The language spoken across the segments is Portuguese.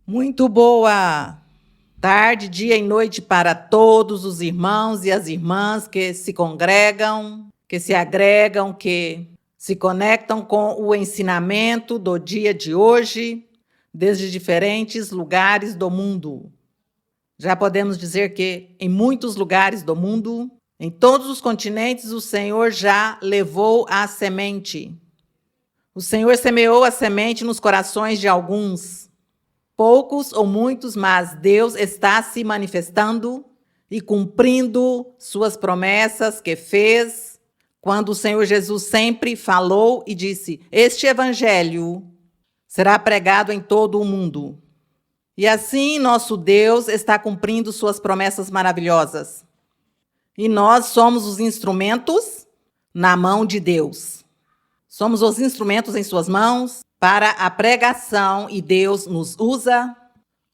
Muito boa tarde, dia e noite para todos os irmãos e as irmãs que se congregam, que se agregam, que se conectam com o ensinamento do dia de hoje, desde diferentes lugares do mundo. Já podemos dizer que em muitos lugares do mundo, em todos os continentes, o Senhor já levou a semente. O Senhor semeou a semente nos corações de alguns. Poucos ou muitos, mas Deus está se manifestando e cumprindo suas promessas que fez, quando o Senhor Jesus sempre falou e disse: este evangelho será pregado em todo o mundo. E assim nosso Deus está cumprindo suas promessas maravilhosas. E nós somos os instrumentos na mão de Deus. Somos os instrumentos em suas mãos para a pregação, e Deus nos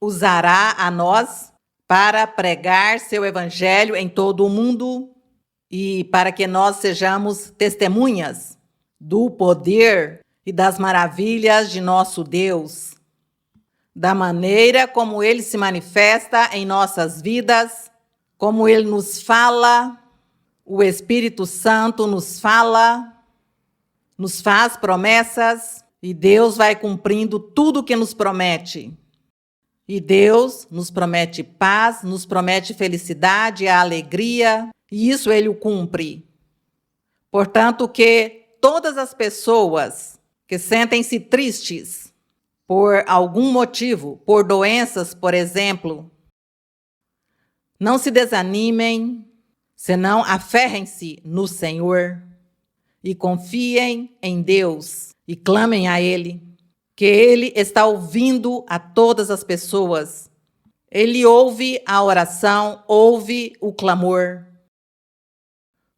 usará a nós para pregar seu evangelho em todo o mundo e para que nós sejamos testemunhas do poder e das maravilhas de nosso Deus, da maneira como ele se manifesta em nossas vidas, como ele nos fala, o Espírito Santo nos fala, nos faz promessas. E Deus vai cumprindo tudo o que nos promete. E Deus nos promete paz, nos promete felicidade, a alegria, e isso Ele o cumpre. Portanto, que todas as pessoas que sentem-se tristes por algum motivo, por doenças, por exemplo, não se desanimem, senão aferrem-se no Senhor e confiem em Deus. E clamem a Ele, que Ele está ouvindo a todas as pessoas. Ele ouve a oração, ouve o clamor.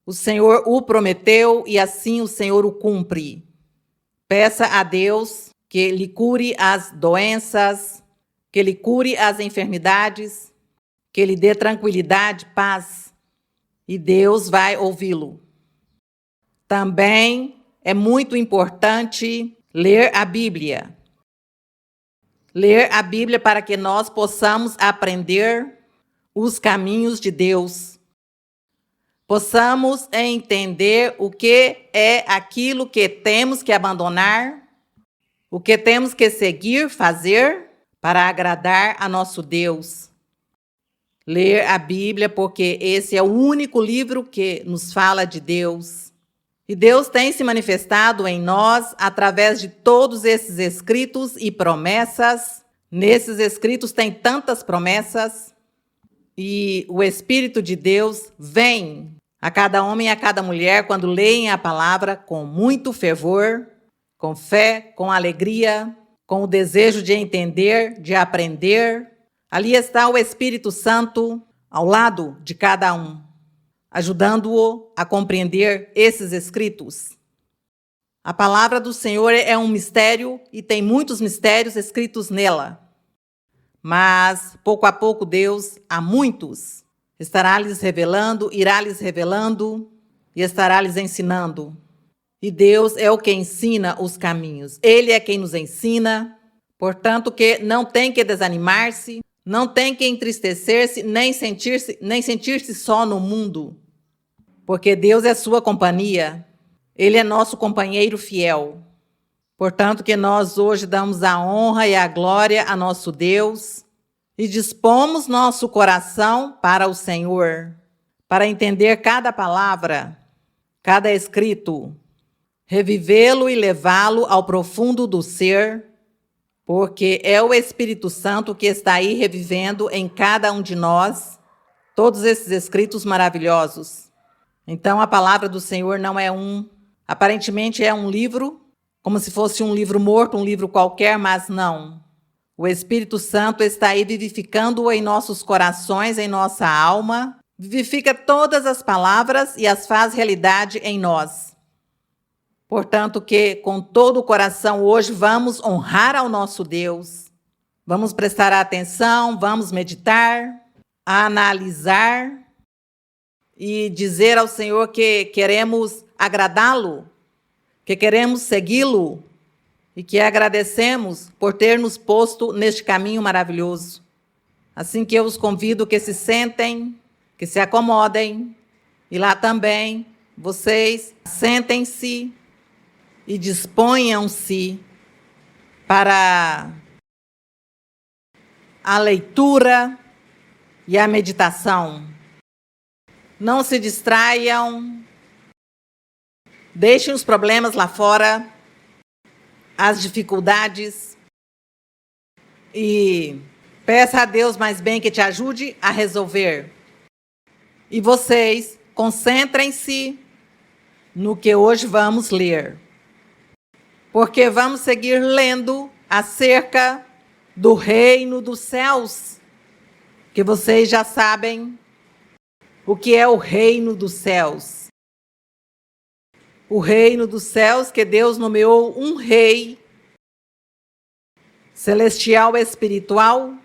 O Senhor o prometeu e assim o Senhor o cumpre. Peça a Deus que lhe cure as doenças, que lhe cure as enfermidades, que lhe dê tranquilidade, paz, e Deus vai ouvi-lo. Também é muito importante ler a Bíblia. Ler a Bíblia para que nós possamos aprender os caminhos de Deus. Possamos entender o que é aquilo que temos que abandonar, o que temos que seguir, fazer para agradar a nosso Deus. Ler a Bíblia porque esse é o único livro que nos fala de Deus. E Deus tem se manifestado em nós através de todos esses escritos e promessas. Nesses escritos tem tantas promessas. E o Espírito de Deus vem a cada homem e a cada mulher quando leem a palavra com muito fervor, com fé, com alegria, com o desejo de entender, de aprender. Ali está o Espírito Santo ao lado de cada um, ajudando-o a compreender esses escritos. A palavra do Senhor é um mistério e tem muitos mistérios escritos nela. Mas, pouco a pouco, Deus, a muitos, estará lhes revelando, irá lhes revelando e estará lhes ensinando. E Deus é o que ensina os caminhos. Ele é quem nos ensina. Portanto, que não tem que desanimar-se, não tem que entristecer-se, nem sentir-se só no mundo. Porque Deus é sua companhia, Ele é nosso companheiro fiel. Portanto, que nós hoje damos a honra e a glória a nosso Deus e dispomos nosso coração para o Senhor, para entender cada palavra, cada escrito, revivê-lo e levá-lo ao profundo do ser, porque é o Espírito Santo que está aí revivendo em cada um de nós todos esses escritos maravilhosos. Então, a palavra do Senhor não é aparentemente é um livro, como se fosse um livro morto, um livro qualquer, mas não. O Espírito Santo está aí vivificando-o em nossos corações, em nossa alma, vivifica todas as palavras e as faz realidade em nós. Portanto, que com todo o coração hoje vamos honrar ao nosso Deus, vamos prestar atenção, vamos meditar, analisar, e dizer ao Senhor que queremos agradá-lo, que queremos segui-lo e que agradecemos por ter nos posto neste caminho maravilhoso. Assim que eu os convido que se sentem, que se acomodem, e lá também vocês sentem-se e disponham-se para a leitura e a meditação. Não se distraiam, deixem os problemas lá fora, as dificuldades, e peça a Deus mais bem que te ajude a resolver. E vocês concentrem-se no que hoje vamos ler, porque vamos seguir lendo acerca do reino dos céus, que vocês já sabem o que é o reino dos céus. O reino dos céus que Deus nomeou um rei celestial espiritual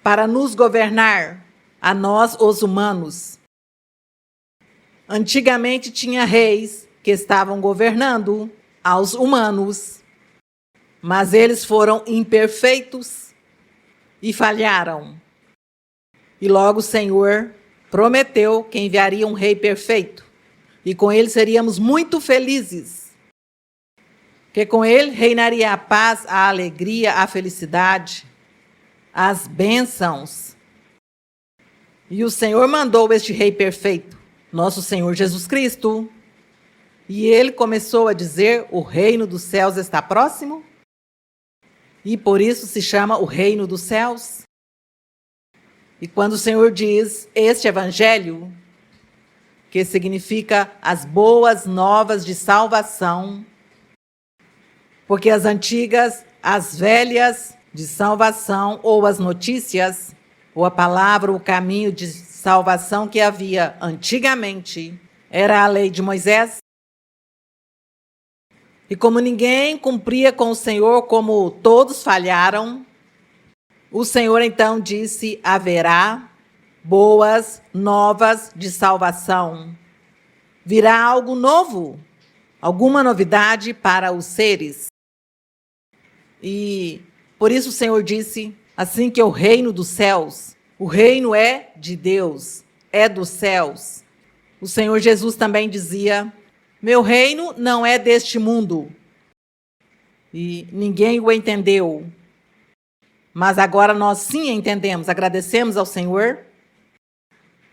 para nos governar, a nós, os humanos. Antigamente tinha reis que estavam governando aos humanos, mas eles foram imperfeitos e falharam. E logo o Senhor prometeu que enviaria um rei perfeito, e com ele seríamos muito felizes, que com ele reinaria a paz, a alegria, a felicidade, as bênçãos. E o Senhor mandou este rei perfeito, nosso Senhor Jesus Cristo, e ele começou a dizer: o reino dos céus está próximo, e por isso se chama o reino dos céus. E quando o Senhor diz este evangelho, que significa as boas novas de salvação, porque as antigas, as velhas de salvação, ou as notícias, ou a palavra, o caminho de salvação que havia antigamente, era a lei de Moisés. E como ninguém cumpria com o Senhor, como todos falharam, o Senhor então disse: haverá boas novas de salvação. Virá algo novo, alguma novidade para os seres. E por isso o Senhor disse assim que o reino dos céus, o reino é de Deus, é dos céus. O Senhor Jesus também dizia: meu reino não é deste mundo. E ninguém o entendeu. Mas agora nós sim entendemos, agradecemos ao Senhor,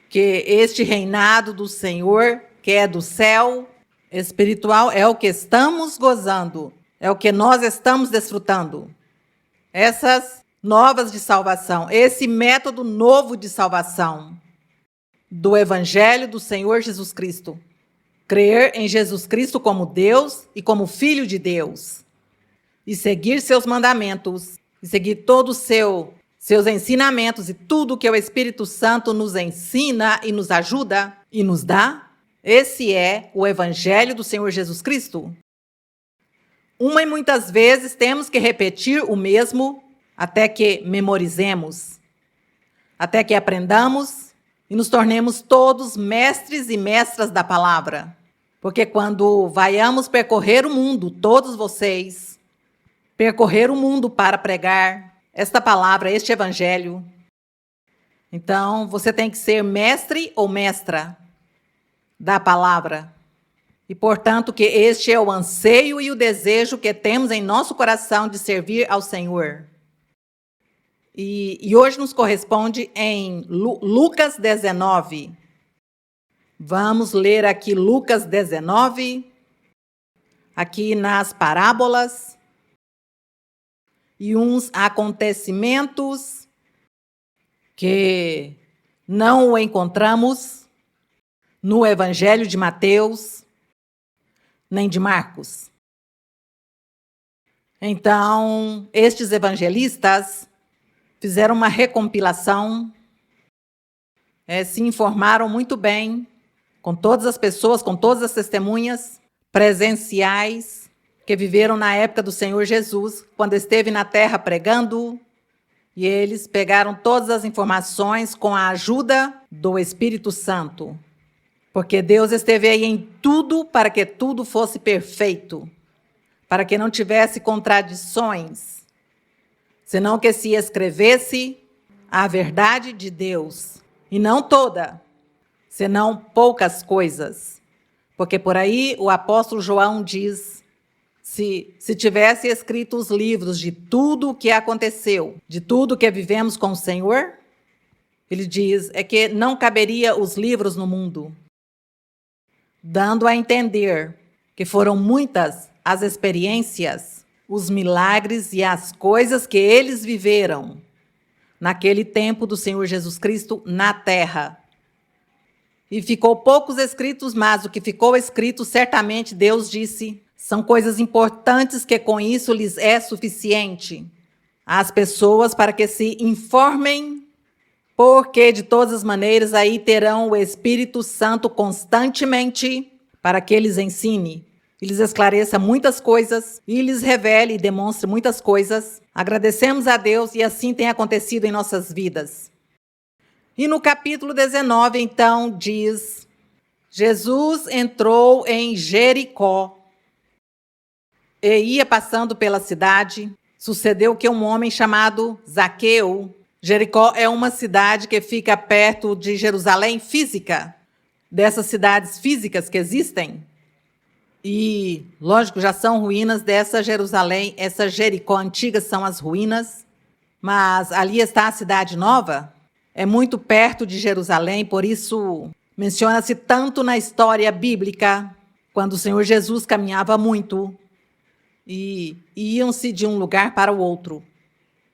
que este reinado do Senhor, que é do céu espiritual, é o que estamos gozando, é o que nós estamos desfrutando. Essas novas de salvação, esse método novo de salvação do Evangelho do Senhor Jesus Cristo. Crer em Jesus Cristo como Deus e como Filho de Deus. E seguir seus mandamentos, e seguir todos seus ensinamentos e tudo que o Espírito Santo nos ensina e nos ajuda e nos dá. Esse é o Evangelho do Senhor Jesus Cristo. Uma e muitas vezes temos que repetir o mesmo até que memorizemos, até que aprendamos e nos tornemos todos mestres e mestras da palavra. Porque quando vaiamos percorrer o mundo, todos vocês, percorrer o mundo para pregar esta palavra, este evangelho, então você tem que ser mestre ou mestra da palavra. E, portanto, que este é o anseio e o desejo que temos em nosso coração de servir ao Senhor. E hoje nos corresponde em Lucas 19. Vamos ler aqui Lucas 19, aqui nas parábolas, e uns acontecimentos que não o encontramos no Evangelho de Mateus, nem de Marcos. Então, estes evangelistas fizeram uma recompilação, se informaram muito bem com todas as pessoas, com todas as testemunhas presenciais que viveram na época do Senhor Jesus, quando esteve na terra pregando, e eles pegaram todas as informações com a ajuda do Espírito Santo, porque Deus esteve aí em tudo para que tudo fosse perfeito, para que não tivesse contradições, senão que se escrevesse a verdade de Deus, e não toda, senão poucas coisas. Porque por aí o apóstolo João diz, se tivesse escrito os livros de tudo o que aconteceu, de tudo que vivemos com o Senhor, ele diz, é que não caberia os livros no mundo, dando a entender que foram muitas as experiências, os milagres e as coisas que eles viveram naquele tempo do Senhor Jesus Cristo na terra. E ficou poucos escritos, mas o que ficou escrito, certamente Deus disse, são coisas importantes que com isso lhes é suficiente às pessoas para que se informem, porque de todas as maneiras aí terão o Espírito Santo constantemente para que eles ensine, e lhes esclareça muitas coisas, e lhes revele e demonstre muitas coisas. Agradecemos a Deus e assim tem acontecido em nossas vidas. E no capítulo 19, então, diz, Jesus entrou em Jericó e ia passando pela cidade. Sucedeu que um homem chamado Zaqueu, Jericó é uma cidade que fica perto de Jerusalém física, dessas cidades físicas que existem. E, lógico, já são ruínas dessa Jerusalém, essa Jericó antiga são as ruínas, mas ali está a cidade nova, é muito perto de Jerusalém, por isso menciona-se tanto na história bíblica, quando o Senhor Jesus caminhava muito, e iam-se de um lugar para o outro.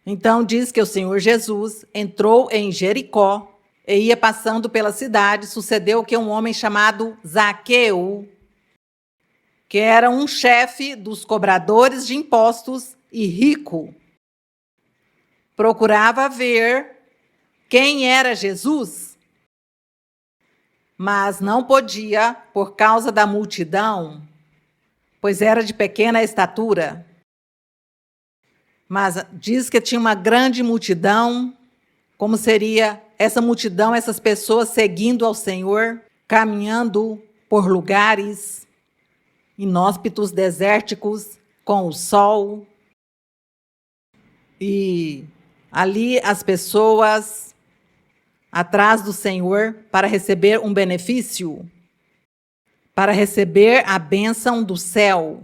Então diz que o Senhor Jesus entrou em Jericó e ia passando pela cidade. Sucedeu que um homem chamado Zaqueu, que era um chefe dos cobradores de impostos e rico, procurava ver quem era Jesus, mas não podia por causa da multidão, pois era de pequena estatura. Mas diz que tinha uma grande multidão. Como seria essa multidão, essas pessoas seguindo ao Senhor, caminhando por lugares inóspitos, desérticos, com o sol. E ali as pessoas atrás do Senhor para receber um benefício, para receber a bênção do céu.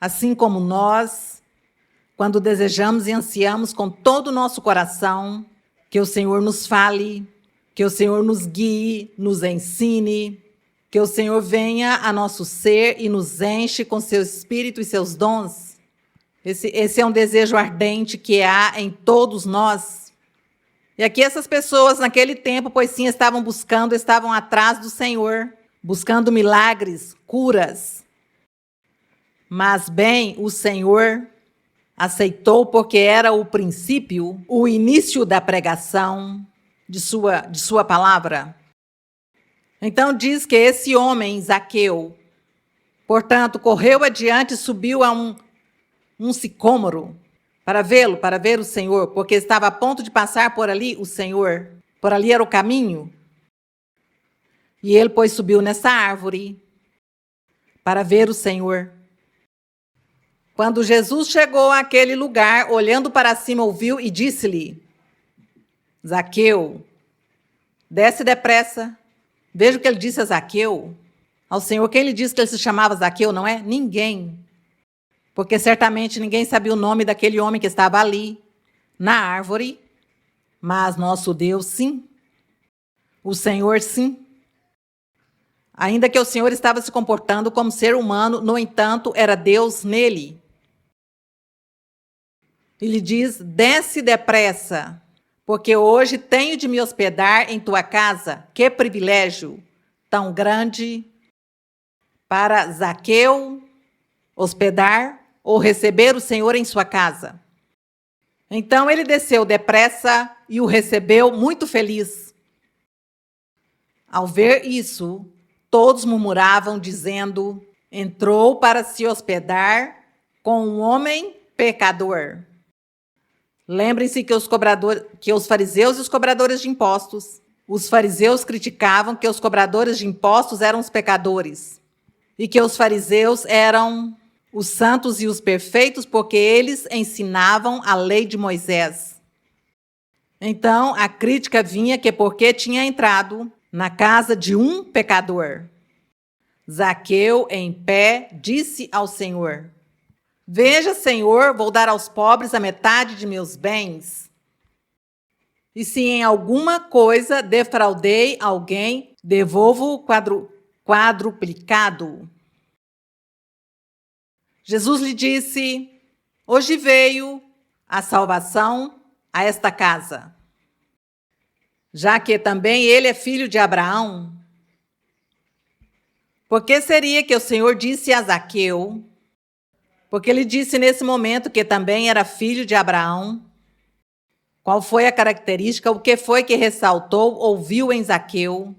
Assim como nós, quando desejamos e ansiamos com todo o nosso coração que o Senhor nos fale, que o Senhor nos guie, nos ensine, que o Senhor venha a nosso ser e nos enche com seu Espírito e seus dons. Esse é um desejo ardente que há em todos nós. E aqui essas pessoas naquele tempo, pois sim, estavam atrás do Senhor, buscando milagres, curas. Mas bem, o Senhor aceitou porque era o princípio, o início da pregação de sua palavra. Então diz que esse homem, Zaqueu, portanto, correu adiante e subiu a um sicômoro para vê-lo, para ver o Senhor, porque estava a ponto de passar por ali o Senhor. Por ali era o caminho. E ele, pois, subiu nessa árvore para ver o Senhor. Quando Jesus chegou àquele lugar, olhando para cima, ouviu e disse-lhe, Zaqueu, desce depressa. Veja o que ele disse a Zaqueu, ao Senhor. Quem lhe disse que ele se chamava Zaqueu, não é? Ninguém. Porque certamente ninguém sabia o nome daquele homem que estava ali, na árvore. Mas nosso Deus, sim. O Senhor, sim. Ainda que o Senhor estava se comportando como ser humano, no entanto, era Deus nele. Ele diz, desce depressa, porque hoje tenho de me hospedar em tua casa. Que privilégio tão grande para Zaqueu hospedar ou receber o Senhor em sua casa. Então ele desceu depressa e o recebeu muito feliz. Ao ver isso, todos murmuravam, dizendo, entrou para se hospedar com um homem pecador. Lembrem-se que os fariseus e os cobradores de impostos, os fariseus criticavam que os cobradores de impostos eram os pecadores. e que os fariseus eram os santos e os perfeitos porque eles ensinavam a lei de Moisés. Então, a crítica vinha que porque tinha entrado na casa de um pecador. Zaqueu, em pé, disse ao Senhor: Veja, Senhor, vou dar aos pobres a metade de meus bens. E se em alguma coisa defraudei alguém, devolvo quadruplicado. Jesus lhe disse: Hoje veio a salvação a esta casa, já que também ele é filho de Abraão. Por que seria que o Senhor disse a Zaqueu? Porque ele disse nesse momento que também era filho de Abraão. Qual foi a característica? O que foi que ressaltou, ouviu em Zaqueu?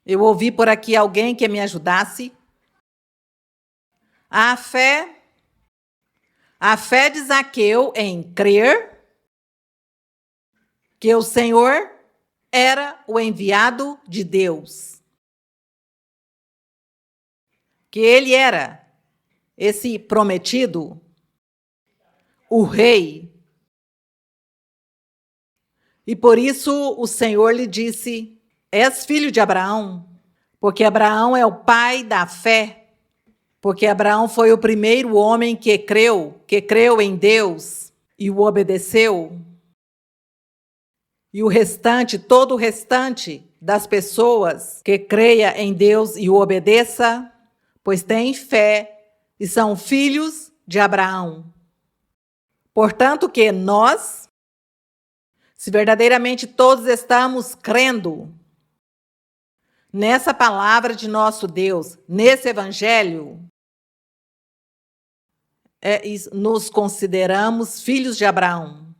Eu ouvi por aqui alguém que me ajudasse. A fé de Zaqueu em crer que o Senhor era o enviado de Deus. Que ele era esse prometido, o rei. E por isso o Senhor lhe disse: És filho de Abraão, porque Abraão é o pai da fé, porque Abraão foi o primeiro homem que creu em Deus e o obedeceu. E o restante, todo o restante das pessoas que creia em Deus e o obedeça, pois têm fé e são filhos de Abraão. Portanto que nós, se verdadeiramente todos estamos crendo nessa palavra de nosso Deus, nesse evangelho, nos consideramos filhos de Abraão.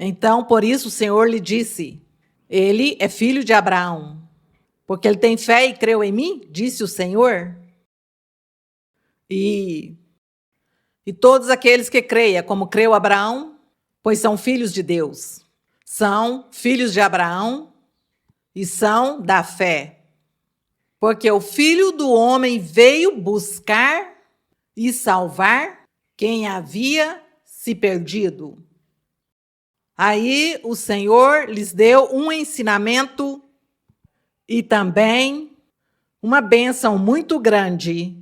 Então, por isso o Senhor lhe disse: ele é filho de Abraão, porque ele tem fé e creu em mim, disse o Senhor. E todos aqueles que creiam, como creu Abraão, pois são filhos de Deus, são filhos de Abraão e são da fé. Porque o Filho do Homem veio buscar e salvar quem havia se perdido. Aí o Senhor lhes deu um ensinamento e também uma bênção muito grande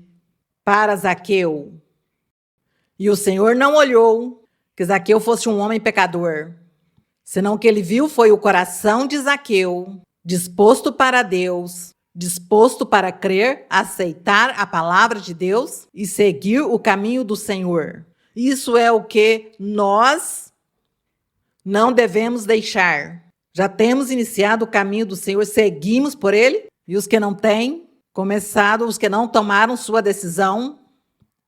para Zaqueu. E o Senhor não olhou que Zaqueu fosse um homem pecador, senão que ele viu foi o coração de Zaqueu, disposto para Deus, disposto para crer, aceitar a palavra de Deus e seguir o caminho do Senhor. Isso é o que nós não devemos deixar. Já temos iniciado o caminho do Senhor, seguimos por ele, e os que não têm começado, os que não tomaram sua decisão,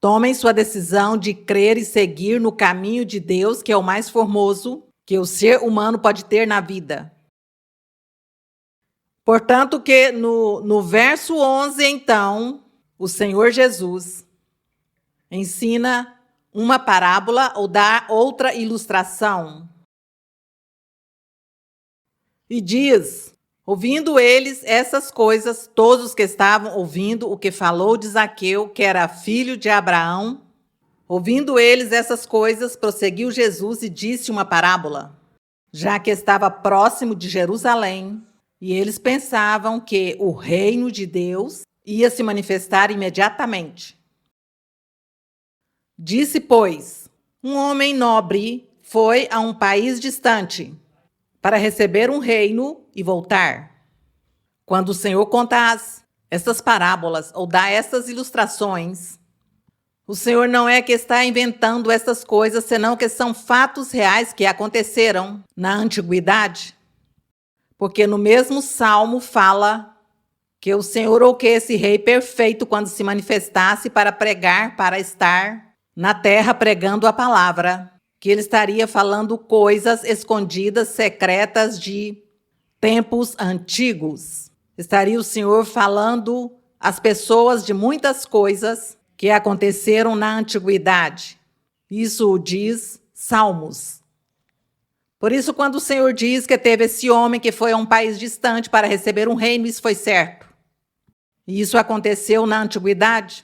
tomem sua decisão de crer e seguir no caminho de Deus, que é o mais formoso que o ser humano pode ter na vida. Portanto, que no verso 11, então, o Senhor Jesus ensina uma parábola ou dá outra ilustração. E diz: ouvindo eles essas coisas, todos os que estavam ouvindo o que falou de Zaqueu, que era filho de Abraão, ouvindo eles essas coisas, prosseguiu Jesus e disse uma parábola, já que estava próximo de Jerusalém, e eles pensavam que o reino de Deus ia se manifestar imediatamente. Disse, pois, um homem nobre foi a um país distante para receber um reino e voltar. Quando o Senhor conta estas parábolas ou dá estas ilustrações, o Senhor não é que está inventando essas coisas, senão que são fatos reais que aconteceram na antiguidade. Porque no mesmo Salmo fala que o Senhor ou que esse rei perfeito, quando se manifestasse para pregar, para estar na terra pregando a palavra, que ele estaria falando coisas escondidas, secretas de tempos antigos. Estaria o Senhor falando às pessoas de muitas coisas que aconteceram na antiguidade. Isso diz Salmos. Por isso, quando o Senhor diz que teve esse homem que foi a um país distante para receber um reino, isso foi certo. E isso aconteceu na antiguidade.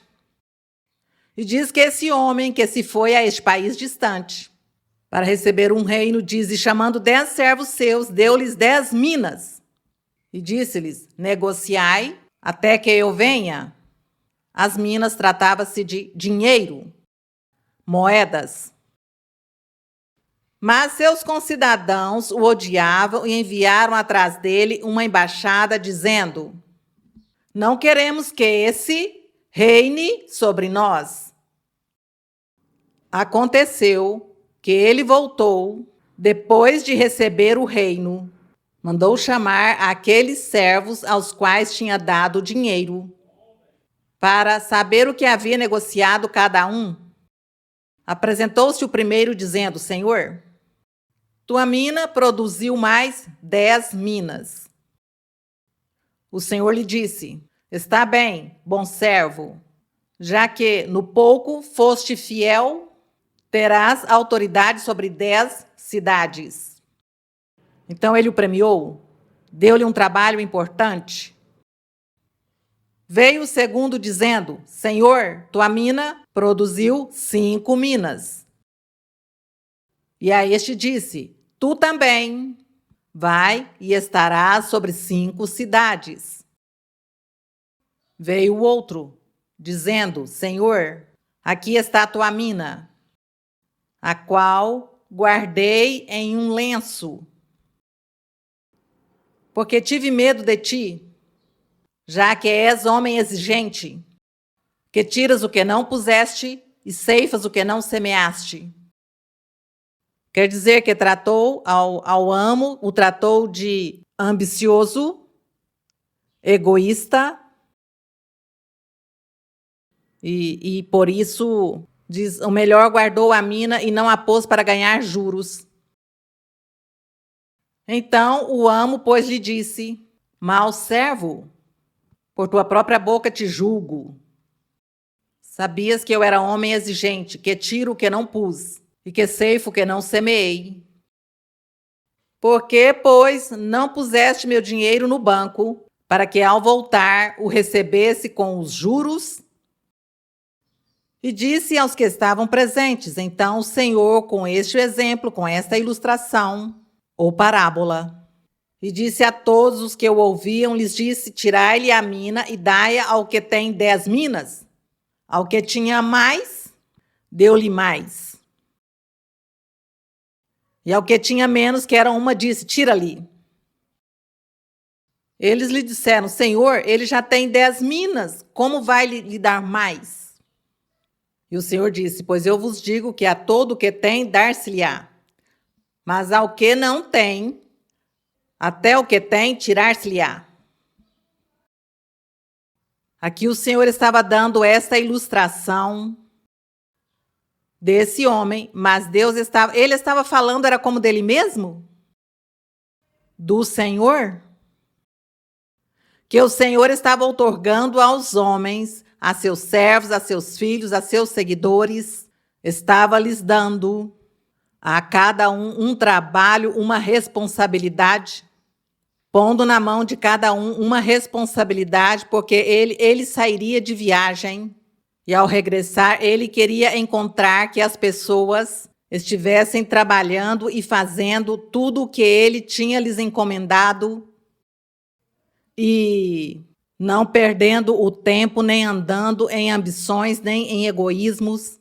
E diz que esse homem que se foi a este país distante para receber um reino, diz, e chamando 10 servos seus, deu-lhes 10 minas. E disse-lhes, negociai até que eu venha. As minas tratava-se de dinheiro, moedas. Mas seus concidadãos o odiavam e enviaram atrás dele uma embaixada dizendo, não queremos que esse reine sobre nós. Aconteceu que ele voltou, depois de receber o reino, mandou chamar aqueles servos aos quais tinha dado dinheiro, para saber o que havia negociado cada um. Apresentou-se o primeiro dizendo, Senhor, tua mina produziu mais 10 minas. O Senhor lhe disse, está bem, bom servo, já que no pouco foste fiel, terás autoridade sobre 10 cidades. Então ele o premiou, deu-lhe um trabalho importante. Veio o segundo dizendo, Senhor, tua mina produziu 5 minas. E a este disse, tu também vai e estarás sobre 5 cidades. Veio o outro, dizendo, Senhor, aqui está a tua mina, a qual guardei em um lenço, porque tive medo de ti, já que és homem exigente, que tiras o que não puseste e ceifas o que não semeaste. Quer dizer que tratou ao amo, o tratou de ambicioso, egoísta, e por isso, diz, o melhor guardou a mina e não a pôs para ganhar juros. Então o amo, pois, lhe disse, mau servo, por tua própria boca te julgo. Sabias que eu era homem exigente, que tiro o que não pus, e que ceifo o que não semeei. Por que, pois, não puseste meu dinheiro no banco, para que ao voltar o recebesse com os juros? E disse aos que estavam presentes, então o Senhor, com este exemplo, com esta ilustração, ou parábola, e disse a todos os que o ouviam, lhes disse, tirai-lhe a mina e dai-a ao que tem 10 minas. Ao que tinha mais, deu-lhe mais. E ao que tinha menos, que era uma, disse, tira-lhe. Eles lhe disseram, Senhor, ele já tem 10 minas, como vai lhe dar mais? E o Senhor disse, pois eu vos digo que a todo o que tem, dar-se-lhe-á. Mas ao que não tem, até o que tem, tirar-se-lhe-á. Aqui o Senhor estava dando esta ilustração desse homem, mas ele estava falando, era como dele mesmo? Do Senhor? Que o Senhor estava outorgando aos homens, a seus servos, a seus filhos, a seus seguidores, estava lhes dando a cada um trabalho, uma responsabilidade, pondo na mão de cada um uma responsabilidade, porque ele sairia de viagem e ao regressar ele queria encontrar que as pessoas estivessem trabalhando e fazendo tudo o que ele tinha lhes encomendado e não perdendo o tempo, nem andando em ambições, nem em egoísmos,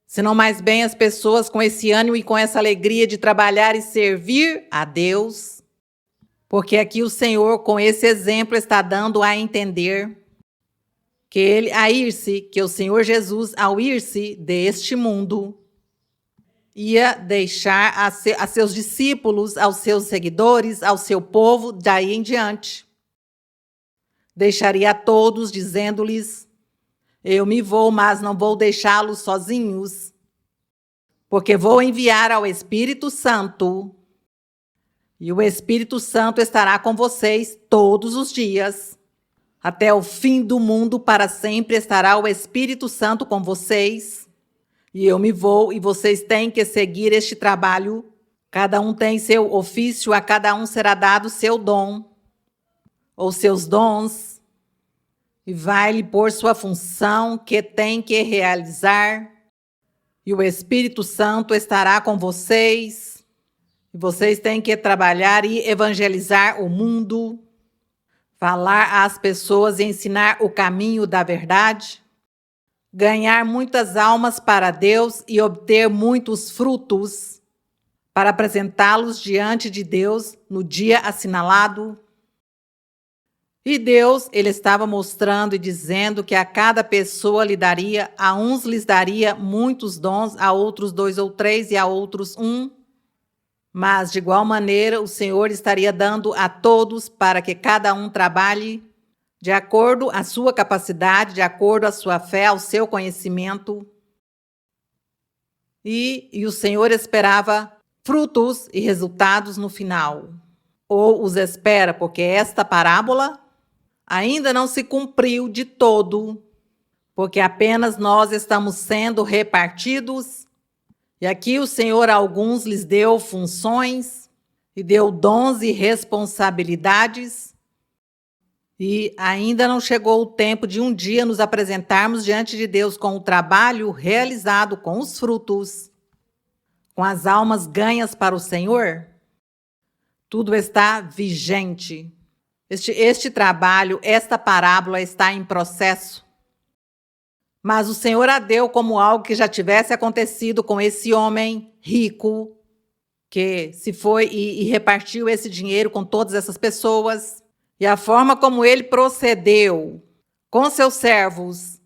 senão mais bem as pessoas com esse ânimo e com essa alegria de trabalhar e servir a Deus, porque aqui o Senhor, com esse exemplo, está dando a entender que o Senhor Jesus, ao ir-se deste mundo, ia deixar a seus discípulos, aos seus seguidores, ao seu povo, daí em diante. Deixaria a todos, dizendo-lhes, eu me vou, mas não vou deixá-los sozinhos, porque vou enviar ao Espírito Santo, e o Espírito Santo estará com vocês todos os dias, até o fim do mundo, para sempre estará o Espírito Santo com vocês, e eu me vou, e vocês têm que seguir este trabalho. Cada um tem seu ofício, a cada um será dado seu dom, ou seus dons, e vai lhe pôr sua função que tem que realizar, e o Espírito Santo estará com vocês, e vocês têm que trabalhar e evangelizar o mundo, falar às pessoas e ensinar o caminho da verdade, ganhar muitas almas para Deus e obter muitos frutos para apresentá-los diante de Deus no dia assinalado. E Deus, ele estava mostrando e dizendo que a cada pessoa lhe daria, a uns lhes daria muitos dons, a outros 2 ou 3 e a outros 1. Mas, de igual maneira, o Senhor estaria dando a todos para que cada um trabalhe de acordo à sua capacidade, de acordo à sua fé, ao seu conhecimento. E o Senhor esperava frutos e resultados no final. Ou os espera, porque esta parábola ainda não se cumpriu de todo, porque apenas nós estamos sendo repartidos. E aqui o Senhor a alguns lhes deu funções e deu dons e responsabilidades. E ainda não chegou o tempo de um dia nos apresentarmos diante de Deus com o trabalho realizado, com os frutos, com as almas ganhas para o Senhor. Tudo está vigente. Este trabalho, esta parábola está em processo. Mas o Senhor a deu como algo que já tivesse acontecido com esse homem rico, que se foi e repartiu esse dinheiro com todas essas pessoas. E a forma como ele procedeu com seus servos,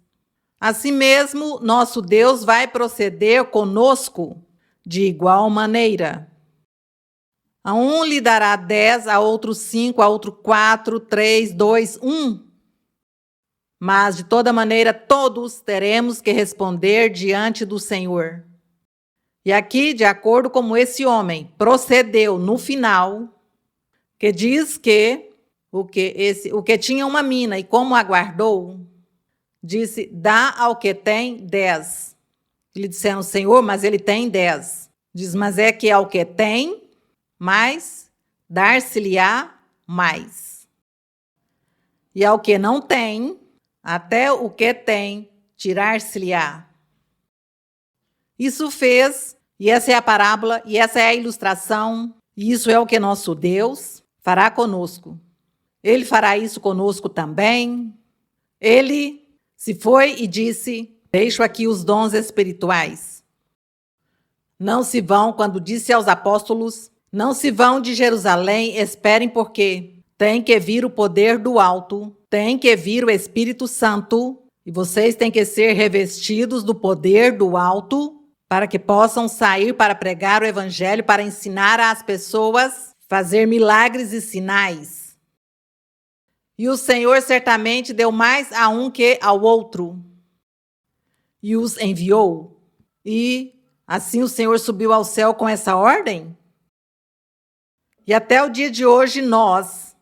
assim mesmo nosso Deus vai proceder conosco de igual maneira. A um lhe dará 10, a outro 5, a outro 4, 3, 2, 1. Mas, de toda maneira, todos teremos que responder diante do Senhor. E aqui, de acordo com esse homem procedeu no final, que diz que o que tinha uma mina e como aguardou, disse, dá ao que tem 10. Ele disseram, Senhor, mas ele tem 10. Diz, mas é que ao que tem, mas dar-se-lhe-á mais. E ao que não tem, até o que tem, tirar-se-lhe-á. Isso fez, e essa é a parábola, e essa é a ilustração, e isso é o que nosso Deus fará conosco. Ele fará isso conosco também. Ele se foi e disse, deixo aqui os dons espirituais. Não se vão, quando disse aos apóstolos, não se vão de Jerusalém, esperem porque tem que vir o poder do alto, tem que vir o Espírito Santo, e vocês têm que ser revestidos do poder do alto, para que possam sair para pregar o evangelho, para ensinar às pessoas, fazer milagres e sinais. E o Senhor certamente deu mais a um que ao outro, e os enviou. E assim o Senhor subiu ao céu com essa ordem? E até o dia de hoje, nós,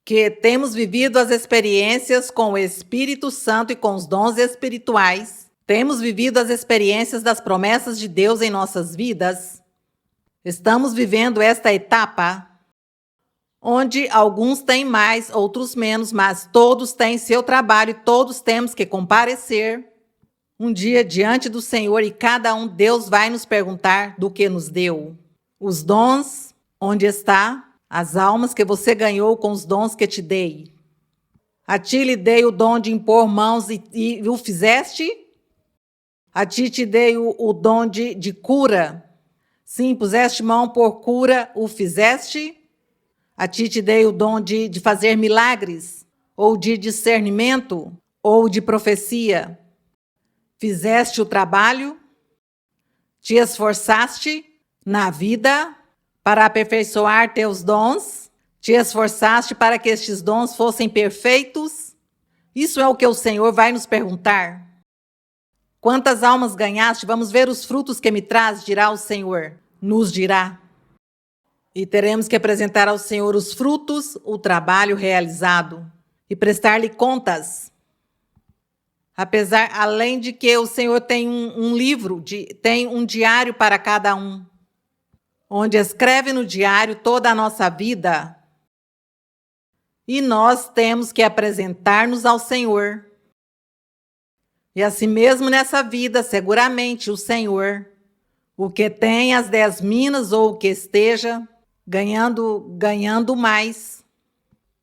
que temos vivido as experiências com o Espírito Santo e com os dons espirituais, temos vivido as experiências das promessas de Deus em nossas vidas, estamos vivendo esta etapa, onde alguns têm mais, outros menos, mas todos têm seu trabalho e todos temos que comparecer um dia diante do Senhor e cada um, Deus vai nos perguntar do que nos deu. Os dons, onde está? As almas que você ganhou com os dons que te dei. A ti lhe dei o dom de impor mãos e o fizeste? A ti te dei o dom de cura. Sim, puseste mão por cura, o fizeste? A ti te dei o dom de fazer milagres, ou de discernimento, ou de profecia. Fizeste o trabalho? Te esforçaste na vida para aperfeiçoar teus dons? Te esforçaste para que estes dons fossem perfeitos? Isso é o que o Senhor vai nos perguntar. Quantas almas ganhaste? Vamos ver os frutos que me traz, dirá o Senhor. Nos dirá. E teremos que apresentar ao Senhor os frutos, o trabalho realizado e prestar-lhe contas. Além de que o Senhor tem um livro, tem um diário para cada um, onde escreve no diário toda a nossa vida. e nós temos que apresentar-nos ao Senhor. E assim mesmo nessa vida, seguramente o Senhor, o que tem as 10 minas ou o que esteja ganhando mais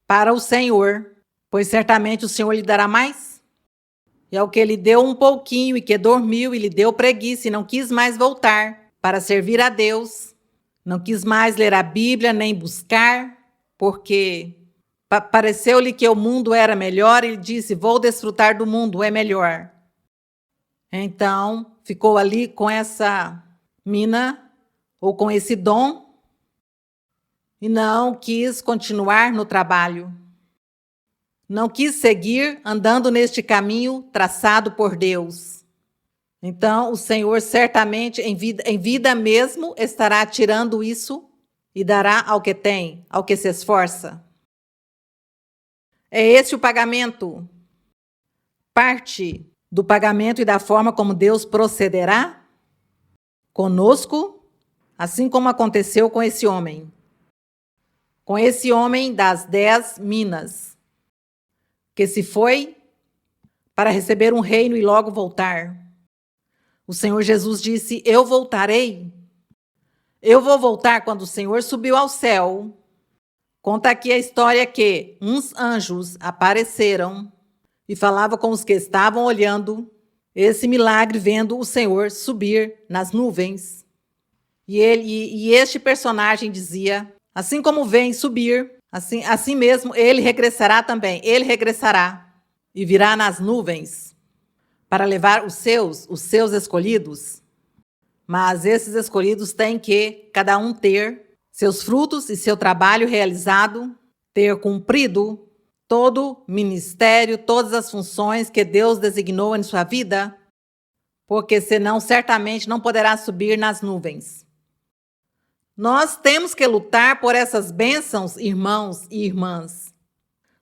para o Senhor, pois certamente o Senhor lhe dará mais. E ao que lhe deu um pouquinho e que dormiu e lhe deu preguiça e não quis mais voltar para servir a Deus, não quis mais ler a Bíblia nem buscar, porque pareceu-lhe que o mundo era melhor e ele disse: vou desfrutar do mundo, é melhor. Então, ficou ali com essa mina ou com esse dom e não quis continuar no trabalho. Não quis seguir andando neste caminho traçado por Deus. Então, o Senhor certamente em vida mesmo estará tirando isso e dará ao que tem, ao que se esforça. É esse o pagamento. Parte do pagamento e da forma como Deus procederá conosco, assim como aconteceu com esse homem. Com esse homem das 10 minas, que se foi para receber um reino e logo voltar. O Senhor Jesus disse: eu voltarei. Eu vou voltar quando o Senhor subiu ao céu. Conta aqui a história que uns anjos apareceram e falava com os que estavam olhando esse milagre, vendo o Senhor subir nas nuvens. E este personagem dizia: assim como vem subir, assim mesmo ele regressará também. Ele regressará e virá nas nuvens para levar os seus escolhidos. Mas esses escolhidos têm que cada um ter seus frutos e seu trabalho realizado, ter cumprido todo ministério, todas as funções que Deus designou em sua vida, porque senão certamente não poderá subir nas nuvens. Nós temos que lutar por essas bênçãos, irmãos e irmãs.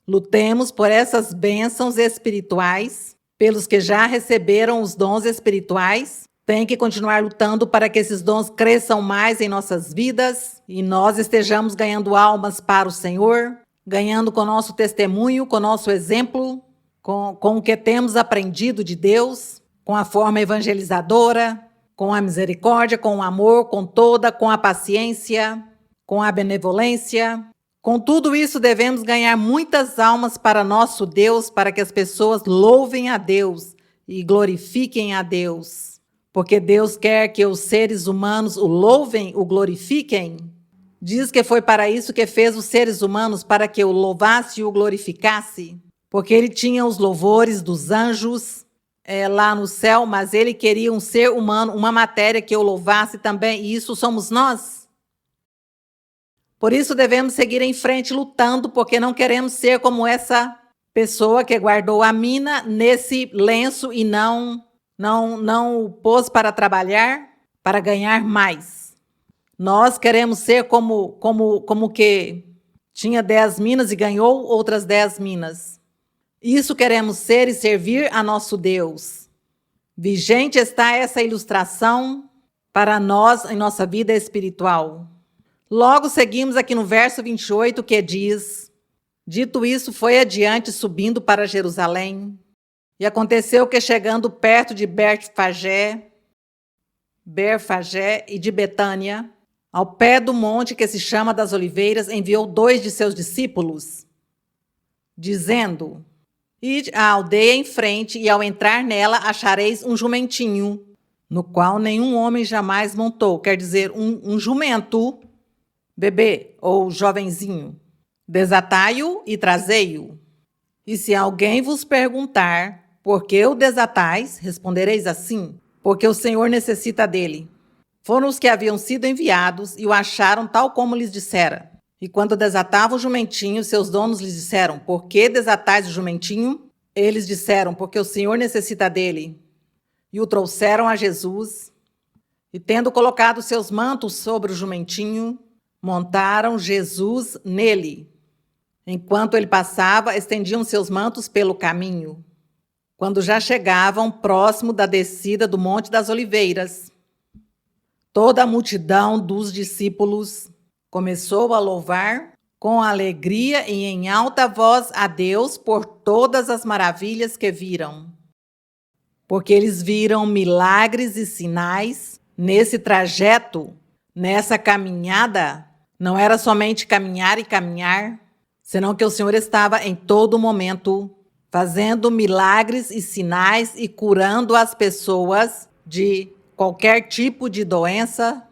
Lutemos por essas bênçãos espirituais, pelos que já receberam os dons espirituais. Tem que continuar lutando para que esses dons cresçam mais em nossas vidas e nós estejamos ganhando almas para o Senhor, ganhando com nosso testemunho, com nosso exemplo, com o que temos aprendido de Deus, com a forma evangelizadora, com a misericórdia, com o amor, com a paciência, com a benevolência. Com tudo isso devemos ganhar muitas almas para nosso Deus, para que as pessoas louvem a Deus e glorifiquem a Deus. Porque Deus quer que os seres humanos o louvem, o glorifiquem. Diz que foi para isso que fez os seres humanos, para que o louvasse e o glorificasse. Porque ele tinha os louvores dos anjos lá no céu, mas ele queria um ser humano, uma matéria que o louvasse também, e isso somos nós. Por isso devemos seguir em frente lutando, porque não queremos ser como essa pessoa que guardou a mina nesse lenço e não o pôs para trabalhar, para ganhar mais. Nós queremos ser como que tinha 10 minas e ganhou outras 10 minas. Isso queremos ser e servir a nosso Deus. Vigente está essa ilustração para nós em nossa vida espiritual. Logo seguimos aqui no verso 28, que diz: dito isso, foi adiante, subindo para Jerusalém. E aconteceu que, chegando perto de Betfagé e de Betânia, ao pé do monte que se chama das Oliveiras, enviou 2 de seus discípulos, dizendo: ide à aldeia em frente, e ao entrar nela achareis um jumentinho, no qual nenhum homem jamais montou. Quer dizer, um jumento, bebê ou jovenzinho. Desatai-o e trazei-o. E se alguém vos perguntar: por que o desatais? Respondereis assim: porque o Senhor necessita dele. Foram os que haviam sido enviados e o acharam tal como lhes dissera. E quando desatavam o jumentinho, seus donos lhes disseram: por que desatais o jumentinho? Eles disseram: porque o Senhor necessita dele. E o trouxeram a Jesus, e tendo colocado seus mantos sobre o jumentinho, montaram Jesus nele. Enquanto ele passava, estendiam seus mantos pelo caminho. Quando já chegavam próximo da descida do Monte das Oliveiras, toda a multidão dos discípulos começou a louvar com alegria e em alta voz a Deus por todas as maravilhas que viram. Porque eles viram milagres e sinais nesse trajeto, nessa caminhada. Não era somente caminhar e caminhar, senão que o Senhor estava em todo momento fazendo milagres e sinais e curando as pessoas de qualquer tipo de doença.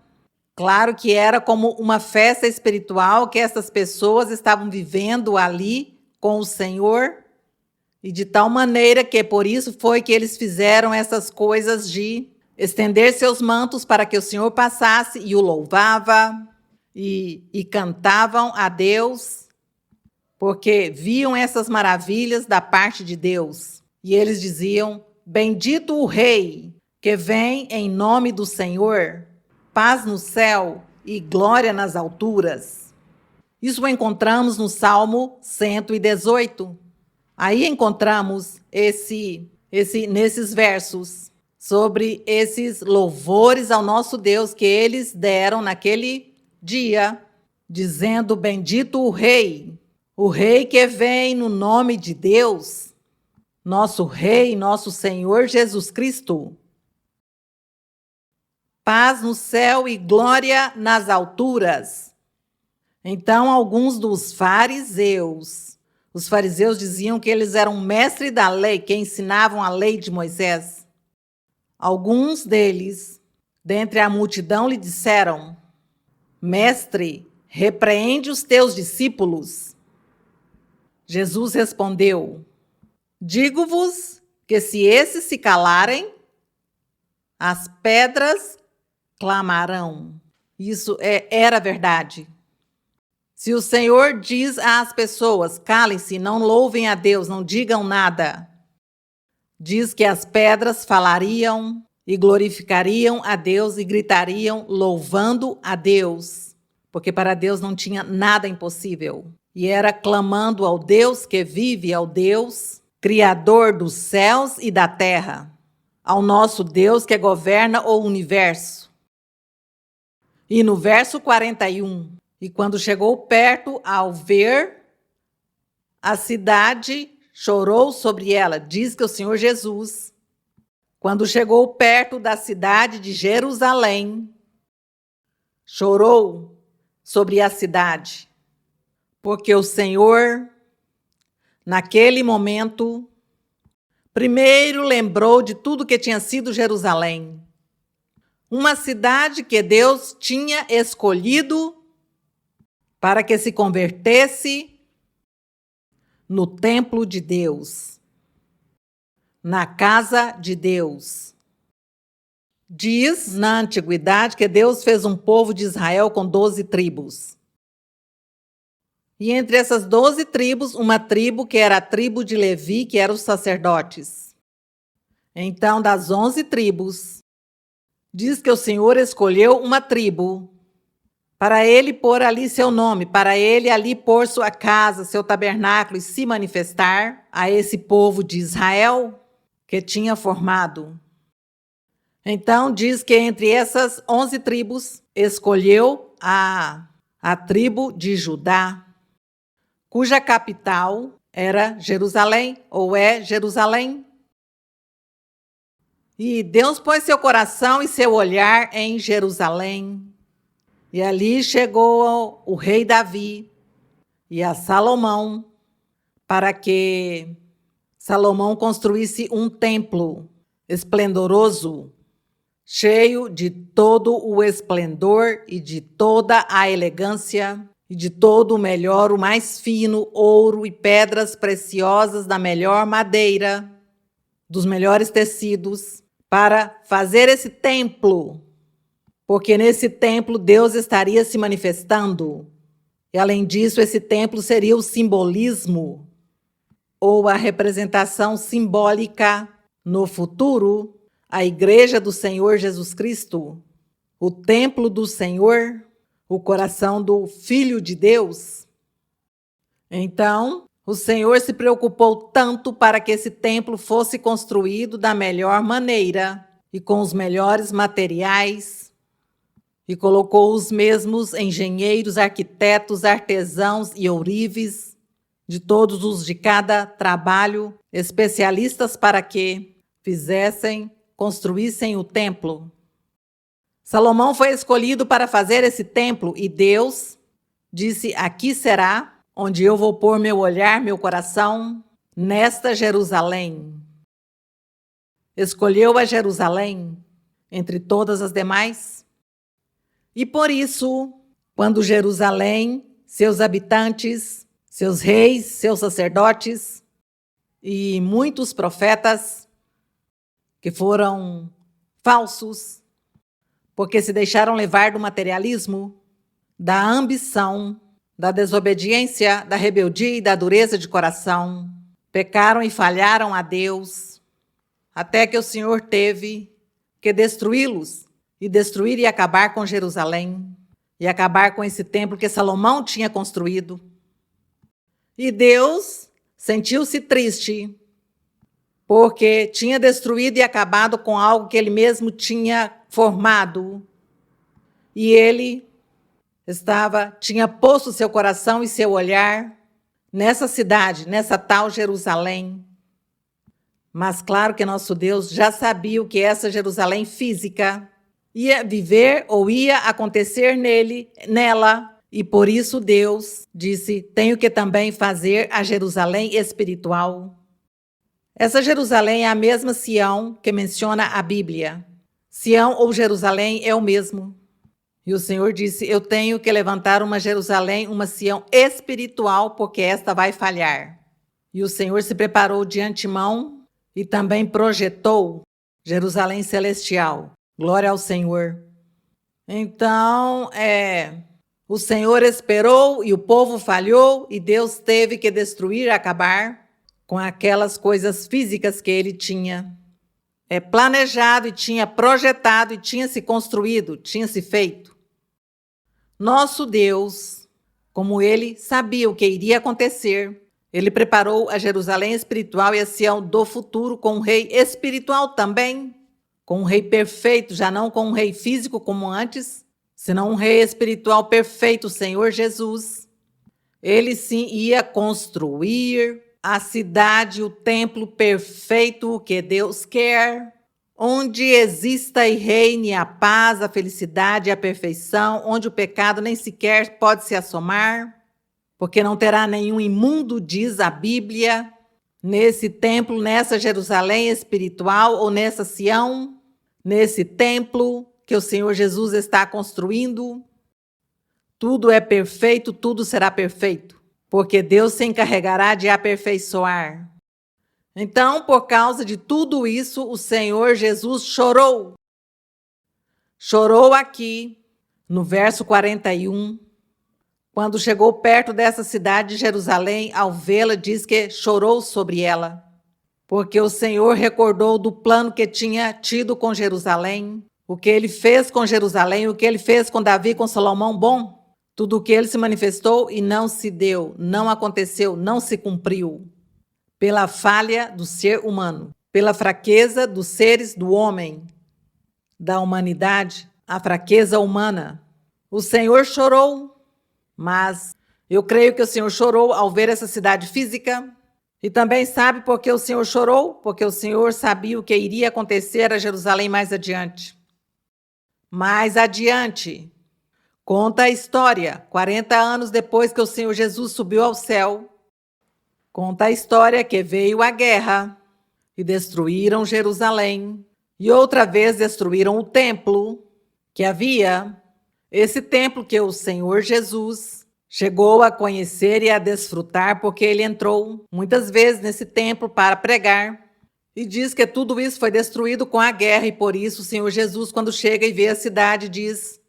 Claro que era como uma festa espiritual que essas pessoas estavam vivendo ali com o Senhor. E de tal maneira que por isso foi que eles fizeram essas coisas de estender seus mantos para que o Senhor passasse e o louvava e cantavam a Deus, porque viam essas maravilhas da parte de Deus. E eles diziam: bendito o Rei que vem em nome do Senhor, paz no céu e glória nas alturas. Isso encontramos no Salmo 118. Aí encontramos nesses versos sobre esses louvores ao nosso Deus que eles deram naquele dia, dizendo: bendito o Rei que vem no nome de Deus, nosso Rei, nosso Senhor Jesus Cristo. Paz no céu e glória nas alturas. Então, alguns dos fariseus, os fariseus diziam que eles eram mestres da lei, que ensinavam a lei de Moisés. Alguns deles, dentre a multidão, lhe disseram: mestre, repreende os teus discípulos. Jesus respondeu: digo-vos que se esses se calarem, as pedras clamarão. Isso era verdade. Se o Senhor diz às pessoas: calem-se, não louvem a Deus, não digam nada, diz que as pedras falariam e glorificariam a Deus e gritariam louvando a Deus, porque para Deus não tinha nada impossível. E era clamando ao Deus que vive, ao Deus criador dos céus e da terra, ao nosso Deus que governa o universo. E no verso 41, e quando chegou perto, ao ver a cidade, chorou sobre ela. Diz que o Senhor Jesus, quando chegou perto da cidade de Jerusalém, chorou sobre a cidade, porque o Senhor, naquele momento, primeiro lembrou de tudo que tinha sido Jerusalém. Uma cidade que Deus tinha escolhido para que se convertesse no templo de Deus, na casa de Deus. Diz na antiguidade que Deus fez um povo de Israel com 12 tribos. E entre essas 12 tribos, uma tribo que era a tribo de Levi, que eram os sacerdotes. Então, das 11 tribos, diz que o Senhor escolheu uma tribo para ele pôr ali seu nome, para ele ali pôr sua casa, seu tabernáculo e se manifestar a esse povo de Israel que tinha formado. Então, diz que entre essas 11 tribos, escolheu a tribo de Judá, cuja capital era Jerusalém, ou é Jerusalém. E Deus pôs seu coração e seu olhar em Jerusalém. E ali chegou o rei Davi e a Salomão, para que Salomão construísse um templo esplendoroso, cheio de todo o esplendor e de toda a elegância e de todo o melhor, o mais fino, ouro e pedras preciosas da melhor madeira, dos melhores tecidos, para fazer esse templo, porque nesse templo Deus estaria se manifestando. E além disso, esse templo seria o simbolismo ou a representação simbólica no futuro, a igreja do Senhor Jesus Cristo, o templo do Senhor, o coração do Filho de Deus. Então, o Senhor se preocupou tanto para que esse templo fosse construído da melhor maneira e com os melhores materiais. e colocou os mesmos engenheiros, arquitetos, artesãos e ourives, de todos os de cada trabalho, especialistas para que construíssem o templo. Salomão foi escolhido para fazer esse templo e Deus disse: aqui será onde eu vou pôr meu olhar, meu coração, nesta Jerusalém. Escolheu a Jerusalém entre todas as demais. E por isso, quando Jerusalém, seus habitantes, seus reis, seus sacerdotes e muitos profetas que foram falsos, porque se deixaram levar do materialismo, da ambição, da desobediência, da rebeldia e da dureza de coração, pecaram e falharam a Deus, até que o Senhor teve que destruí-los e destruir e acabar com Jerusalém, e acabar com esse templo que Salomão tinha construído. E Deus sentiu-se triste, porque tinha destruído e acabado com algo que ele mesmo tinha formado. E ele tinha posto seu coração e seu olhar nessa cidade, nessa tal Jerusalém. Mas claro que nosso Deus já sabia o que essa Jerusalém física ia viver ou ia acontecer nela. E por isso Deus disse: tenho que também fazer a Jerusalém espiritual. Essa Jerusalém é a mesma Sião que menciona a Bíblia. Sião ou Jerusalém é o mesmo. E o Senhor disse: eu tenho que levantar uma Jerusalém, uma Sião espiritual, porque esta vai falhar. E o Senhor se preparou de antemão e também projetou Jerusalém celestial. Glória ao Senhor. Então, o Senhor esperou e o povo falhou e Deus teve que destruir, acabar com aquelas coisas físicas que ele tinha planejado e tinha projetado e tinha se construído, tinha se feito. Nosso Deus, como ele sabia o que iria acontecer, ele preparou a Jerusalém espiritual e a Sião do futuro com um rei espiritual também, com um rei perfeito, já não com um rei físico como antes, senão um rei espiritual perfeito, o Senhor Jesus. Ele sim ia construir a cidade, o templo perfeito, o que Deus quer, onde exista e reine a paz, a felicidade e a perfeição, onde o pecado nem sequer pode se assomar, porque não terá nenhum imundo, diz a Bíblia, nesse templo, nessa Jerusalém espiritual ou nessa Sião, nesse templo que o Senhor Jesus está construindo. Tudo é perfeito, tudo será perfeito, porque Deus se encarregará de aperfeiçoar. Então, por causa de tudo isso, o Senhor Jesus chorou. Chorou aqui, no verso 41, quando chegou perto dessa cidade de Jerusalém, ao vê-la, diz que chorou sobre ela, porque o Senhor recordou do plano que tinha tido com Jerusalém, o que ele fez com Jerusalém, o que ele fez com Davi, com Salomão, bom. Tudo o que ele se manifestou e não se deu, não aconteceu, não se cumpriu. Pela falha do ser humano, pela fraqueza dos seres do homem, da humanidade, a fraqueza humana. O Senhor chorou, mas eu creio que o Senhor chorou ao ver essa cidade física. E também sabe por que o Senhor chorou? Porque o Senhor sabia o que iria acontecer a Jerusalém mais adiante. Mais adiante. Conta a história, 40 anos depois que o Senhor Jesus subiu ao céu, conta a história que veio a guerra e destruíram Jerusalém. E outra vez destruíram o templo que havia, esse templo que o Senhor Jesus chegou a conhecer e a desfrutar, porque ele entrou muitas vezes nesse templo para pregar. E diz que tudo isso foi destruído com a guerra, e por isso o Senhor Jesus, quando chega e vê a cidade, diz: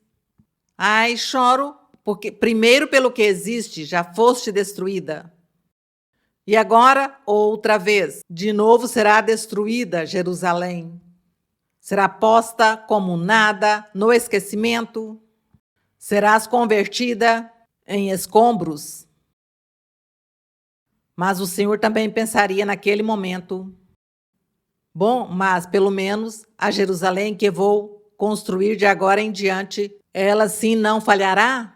ai, choro, porque primeiro pelo que existe, já foste destruída. E agora, outra vez, de novo será destruída Jerusalém. Será posta como nada, no esquecimento. Serás convertida em escombros. Mas o Senhor também pensaria naquele momento: bom, mas pelo menos a Jerusalém que vou construir de agora em diante ela sim não falhará?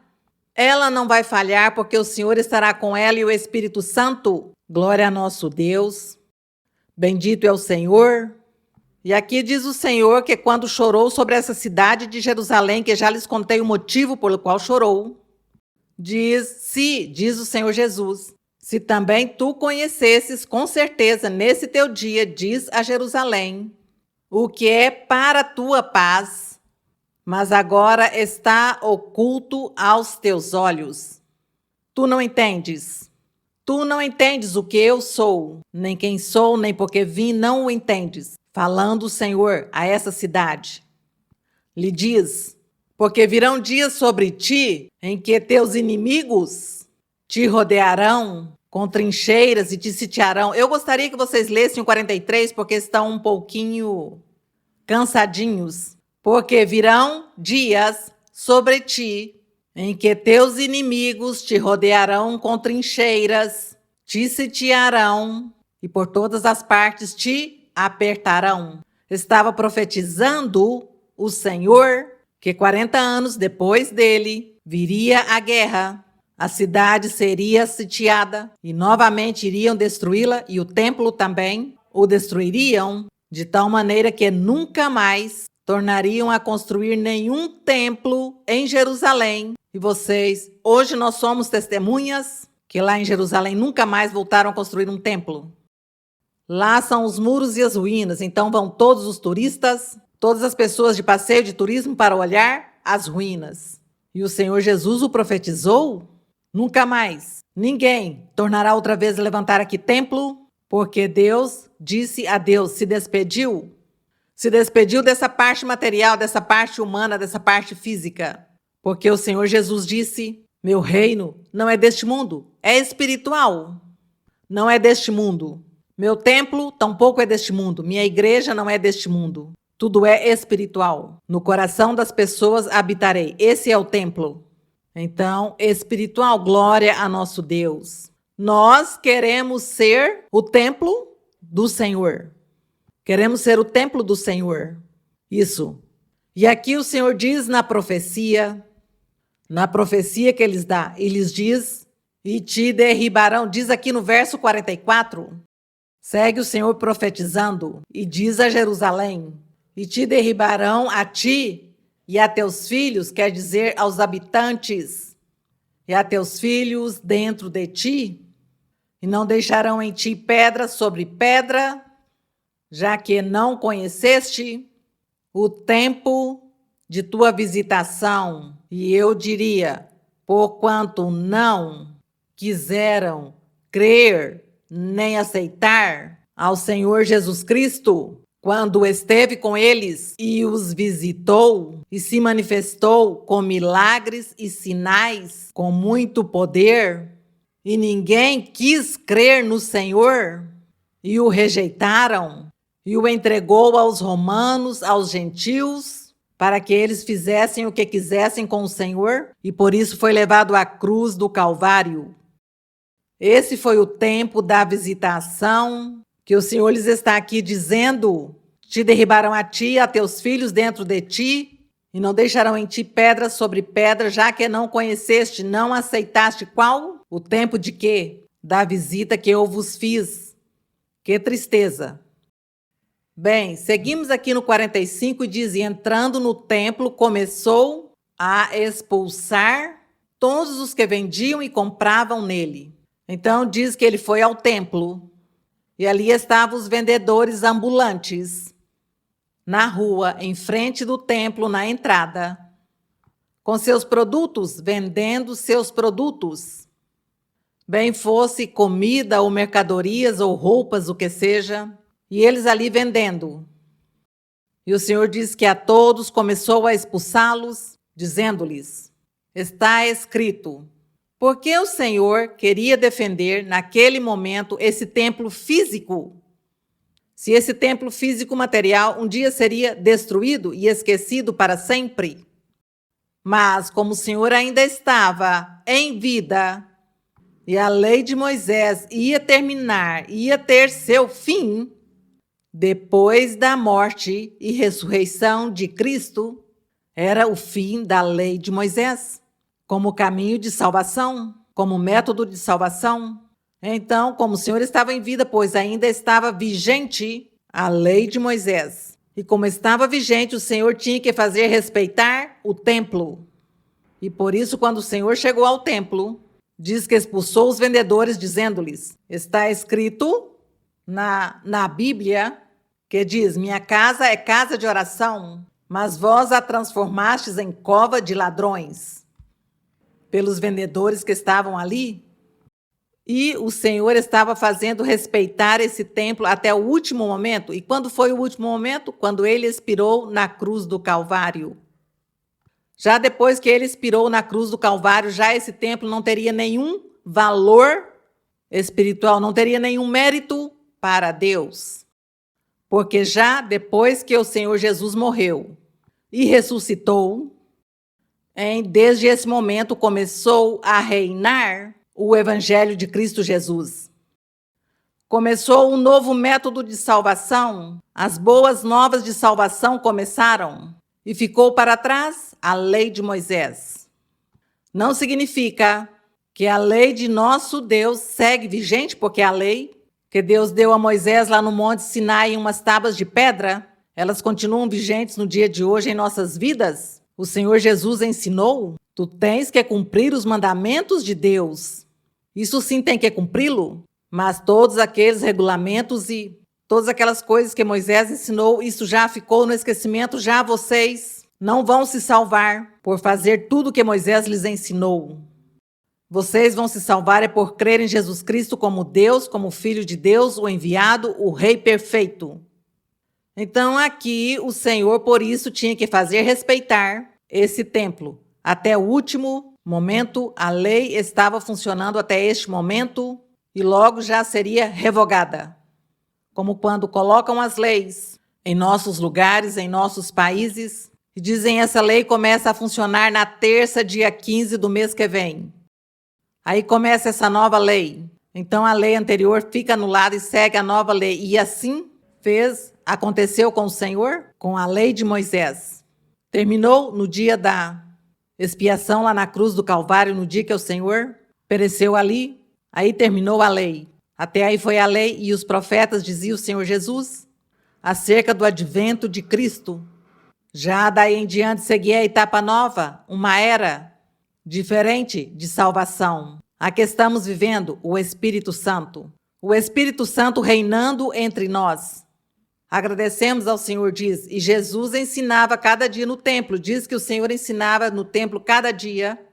Ela não vai falhar porque o Senhor estará com ela e o Espírito Santo. Glória a nosso Deus. Bendito é o Senhor. E aqui diz o Senhor que quando chorou sobre essa cidade de Jerusalém, que já lhes contei o motivo pelo qual chorou, diz o Senhor Jesus, se também tu conhecesses com certeza nesse teu dia, diz a Jerusalém, o que é para a tua paz, mas agora está oculto aos teus olhos. Tu não entendes? Tu não entendes o que eu sou, nem quem sou, nem porque vim, não o entendes. Falando o Senhor a essa cidade. Lhe diz, porque virão dias sobre ti em que teus inimigos te rodearão com trincheiras e te sitiarão. Eu gostaria que vocês lessem o 43, porque estão um pouquinho cansadinhos. Porque virão dias sobre ti em que teus inimigos te rodearão com trincheiras, te sitiarão e por todas as partes te apertarão. Estava profetizando o Senhor que 40 anos depois dele viria a guerra, a cidade seria sitiada e novamente iriam destruí-la e o templo também o destruiriam de tal maneira que nunca mais tornariam a construir nenhum templo em Jerusalém. E vocês, hoje nós somos testemunhas que lá em Jerusalém nunca mais voltaram a construir um templo. Lá são os muros e as ruínas, então vão todos os turistas, todas as pessoas de passeio de turismo para olhar as ruínas. E o Senhor Jesus o profetizou? Nunca mais ninguém tornará outra vez a levantar aqui templo, porque Deus disse a Deus, se despediu dessa parte material, dessa parte humana, dessa parte física. Porque o Senhor Jesus disse, meu reino não é deste mundo, é espiritual, não é deste mundo. Meu templo tampouco é deste mundo, minha igreja não é deste mundo. Tudo é espiritual. No coração das pessoas habitarei. Esse é o templo. Então, espiritual, glória a nosso Deus. Nós queremos ser o templo do Senhor. Queremos ser o templo do Senhor. Isso. E aqui o Senhor diz na profecia que eles diz, e te derribarão, diz aqui no verso 44, segue o Senhor profetizando, e diz a Jerusalém, e te derribarão a ti e a teus filhos, quer dizer, aos habitantes, e a teus filhos dentro de ti, e não deixarão em ti pedra sobre pedra, já que não conheceste o tempo de tua visitação. E eu diria, porquanto não quiseram crer nem aceitar ao Senhor Jesus Cristo, quando esteve com eles e os visitou e se manifestou com milagres e sinais, com muito poder, e ninguém quis crer no Senhor, e o rejeitaram, e o entregou aos romanos, aos gentios, para que eles fizessem o que quisessem com o Senhor, e por isso foi levado à cruz do Calvário. Esse foi o tempo da visitação, que o Senhor lhes está aqui dizendo, te derribarão a ti e a teus filhos dentro de ti, e não deixarão em ti pedra sobre pedra, já que não conheceste, não aceitaste. Qual? O tempo de quê? Da visita que eu vos fiz. Que tristeza. Bem, seguimos aqui no 45 e diz, e entrando no templo, começou a expulsar todos os que vendiam e compravam nele. Então diz que ele foi ao templo, e ali estavam os vendedores ambulantes, na rua, em frente do templo, na entrada, com seus produtos, vendendo seus produtos. Bem fosse comida ou mercadorias ou roupas, o que seja, e eles ali vendendo. E o Senhor diz que a todos começou a expulsá-los, dizendo-lhes, está escrito, porque o Senhor queria defender naquele momento esse templo físico. Se esse templo físico material um dia seria destruído e esquecido para sempre. Mas como o Senhor ainda estava em vida, e a lei de Moisés ia terminar, ia ter seu fim, depois da morte e ressurreição de Cristo, Era o fim da lei de Moisés, como caminho de salvação, como método de salvação. Então, como o Senhor estava em vida, pois ainda estava vigente a lei de Moisés. E como estava vigente, o Senhor tinha que fazer respeitar o templo. E por isso, quando o Senhor chegou ao templo, diz que expulsou os vendedores, dizendo-lhes: está escrito na Bíblia, que diz: minha casa é casa de oração, mas vós a transformastes em cova de ladrões. Pelos vendedores que estavam ali. E o Senhor estava fazendo respeitar esse templo até o último momento. E quando foi o último momento? Quando ele expirou na cruz do Calvário. Já depois que ele expirou na cruz do Calvário, já esse templo não teria nenhum valor espiritual, não teria nenhum mérito para Deus. Porque já depois que o Senhor Jesus morreu e ressuscitou, desde esse momento começou a reinar o Evangelho de Cristo Jesus. Começou um novo método de salvação, as boas novas de salvação começaram e ficou para trás a lei de Moisés. Não significa que a lei de nosso Deus segue vigente, porque a lei que Deus deu a Moisés lá no Monte Sinai em umas tábuas de pedra, elas continuam vigentes no dia de hoje em nossas vidas. O Senhor Jesus ensinou: tu tens que cumprir os mandamentos de Deus. Isso sim tem que cumpri-lo, mas todos aqueles regulamentos e todas aquelas coisas que Moisés ensinou, isso já ficou no esquecimento, já vocês não vão se salvar por fazer tudo que Moisés lhes ensinou. Vocês vão se salvar é por crer em Jesus Cristo como Deus, como Filho de Deus, o enviado, o Rei perfeito. Então aqui o Senhor, por isso, tinha que fazer respeitar esse templo. Até o último momento, a lei estava funcionando até este momento e logo já seria revogada. Como quando colocam as leis em nossos lugares, em nossos países, e dizem essa lei começa a funcionar na terça, dia 15 do mês que vem. Aí começa essa nova lei. Então a lei anterior fica anulada e segue a nova lei. E assim aconteceu com o Senhor, com a lei de Moisés. Terminou no dia da expiação lá na cruz do Calvário, no dia que o Senhor pereceu ali, aí terminou a lei. Até aí foi a lei e os profetas, dizia o Senhor Jesus, acerca do advento de Cristo. Já daí em diante seguia a etapa nova, uma era diferente de salvação. Aqui estamos vivendo o Espírito Santo. O Espírito Santo reinando entre nós. Agradecemos ao Senhor, diz, e Jesus ensinava cada dia no templo. Diz que o Senhor ensinava no templo cada dia,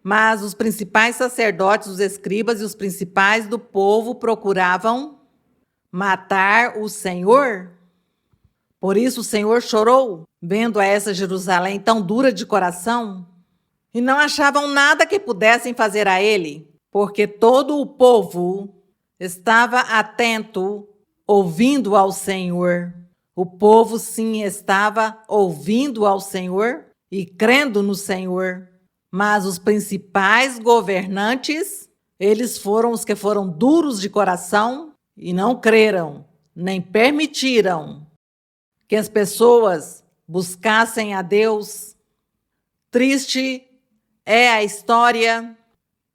mas os principais sacerdotes, os escribas e os principais do povo procuravam matar o Senhor. Por isso o Senhor chorou, vendo a essa Jerusalém tão dura de coração, e não achavam nada que pudessem fazer a ele, porque todo o povo estava atento, ouvindo ao Senhor. O povo sim estava ouvindo ao Senhor e crendo no Senhor. Mas os principais governantes, eles foram os que foram duros de coração e não creram, nem permitiram que as pessoas buscassem a Deus. Triste é a história,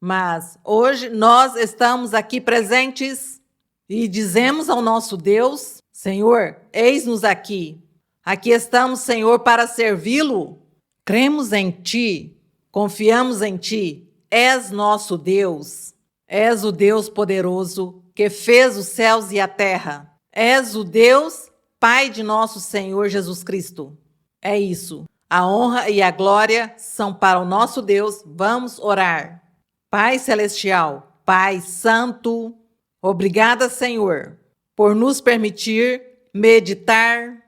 mas hoje nós estamos aqui presentes e dizemos ao nosso Deus: Senhor, eis-nos aqui. Aqui estamos, Senhor, para servi-lo. Cremos em Ti, confiamos em Ti. És nosso Deus. És o Deus poderoso que fez os céus e a terra. És o Deus, Pai de nosso Senhor Jesus Cristo. É isso. A honra e a glória são para o nosso Deus. Vamos orar. Pai Celestial, Pai Santo, obrigada, Senhor, por nos permitir meditar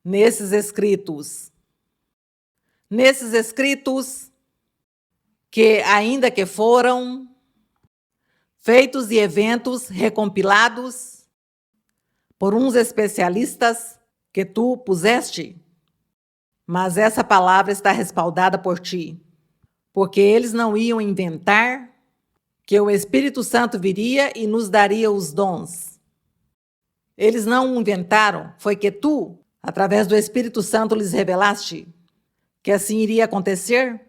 nesses escritos. Nesses escritos que, ainda que foram feitos e eventos recompilados por uns especialistas que tu puseste, mas essa palavra está respaldada por ti, porque eles não iam inventar que o Espírito Santo viria e nos daria os dons. Eles não inventaram, foi que tu, através do Espírito Santo, lhes revelaste que assim iria acontecer.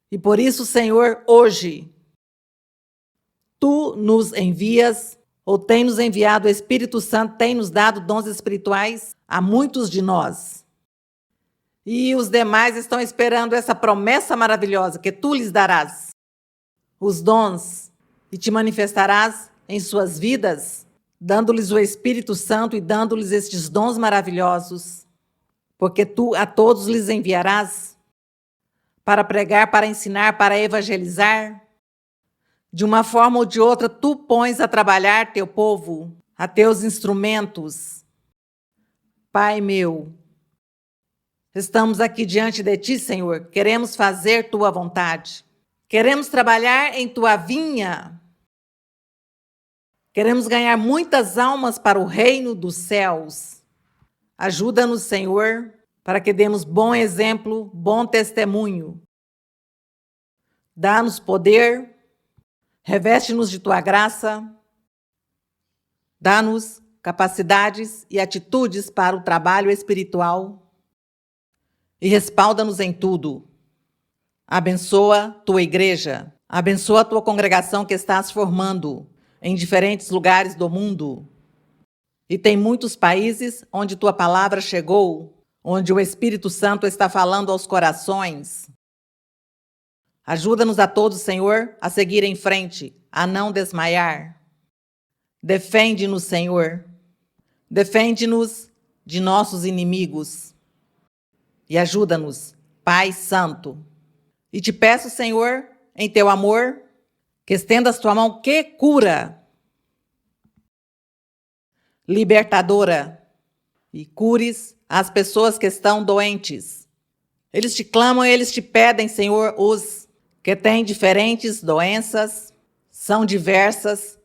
E por isso, Senhor, hoje, Tu nos envias, ou tem nos enviado o Espírito Santo, tem nos dado dons espirituais a muitos de nós. E os demais estão esperando essa promessa maravilhosa que Tu lhes darás os dons e te manifestarás em suas vidas, dando-lhes o Espírito Santo e dando-lhes estes dons maravilhosos, porque Tu a todos lhes enviarás para pregar, para ensinar, para evangelizar. De uma forma ou de outra, Tu pões a trabalhar Teu povo, a Teus instrumentos. Pai meu, estamos aqui diante de Ti, Senhor, queremos fazer Tua vontade. Queremos trabalhar em Tua vinha. Queremos ganhar muitas almas para o reino dos céus. Ajuda-nos, Senhor, para que demos bom exemplo, bom testemunho. Dá-nos poder, reveste-nos de Tua graça, dá-nos capacidades e atitudes para o trabalho espiritual e respalda-nos em tudo. Abençoa Tua igreja, abençoa a Tua congregação que estás formando em diferentes lugares do mundo. E tem muitos países onde Tua palavra chegou, onde o Espírito Santo está falando aos corações. Ajuda-nos a todos, Senhor, a seguir em frente, a não desmaiar. Defende-nos, Senhor. Defende-nos de nossos inimigos. E ajuda-nos, Pai Santo. E te peço, Senhor, em Teu amor, que estendas Tua mão que cura, libertadora, e cures as pessoas que estão doentes. Eles te clamam, eles te pedem, Senhor, os que têm diferentes doenças, são diversas.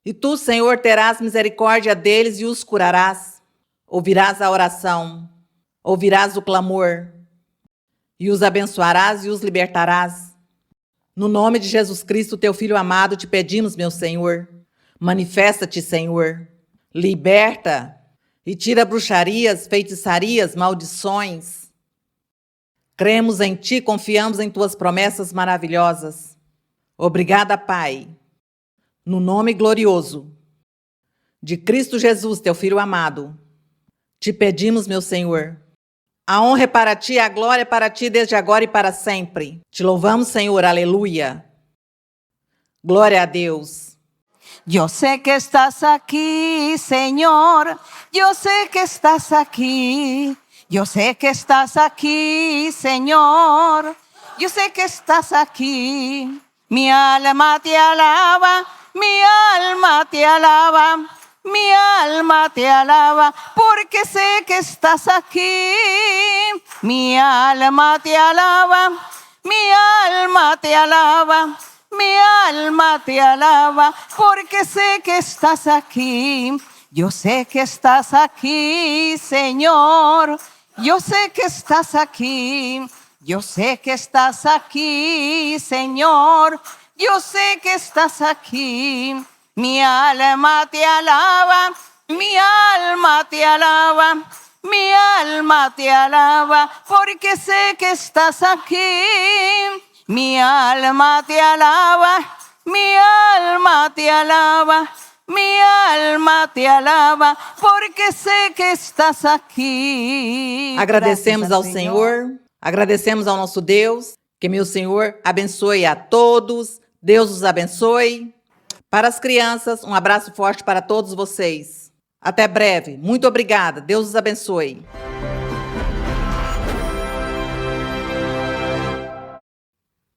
E Tu, Senhor, terás misericórdia deles e os curarás. Ouvirás a oração, ouvirás o clamor, e os abençoarás e os libertarás. No nome de Jesus Cristo, Teu Filho amado, te pedimos, meu Senhor. Manifesta-te, Senhor. Liberta e tira bruxarias, feitiçarias, maldições. Cremos em Ti, confiamos em Tuas promessas maravilhosas. Obrigada, Pai. No nome glorioso de Cristo Jesus, Teu Filho amado, te pedimos, meu Senhor. A honra é para Ti, a glória é para Ti desde agora e para sempre. Te louvamos, Senhor, aleluia. Glória a Deus. Yo sé que estás aquí, Señor. Yo sé que estás aquí. Yo sé que estás aquí, Señor. Yo sé que estás aquí. Mi alma te alaba, mi alma te alaba. Mi alma te alaba, porque sé que estás aquí. Mi alma te alaba, mi alma te alaba. Mi alma te alaba, porque sé que estás aquí. Yo sé que estás aquí, Señor. Yo sé que estás aquí. Yo sé que estás aquí, Señor. Yo sé que estás aquí. Mi alma te alaba, mi alma te alaba, mi alma te alaba, porque sé que estás aquí. Mi alma te alaba, mi alma te alaba, mi alma te alaba, porque sé que estás aquí. Agradecemos ao Senhor, agradecemos ao nosso Deus, que meu Senhor abençoe a todos, Deus os abençoe. Para as crianças, um abraço forte para todos vocês. Até breve. Muito obrigada. Deus os abençoe.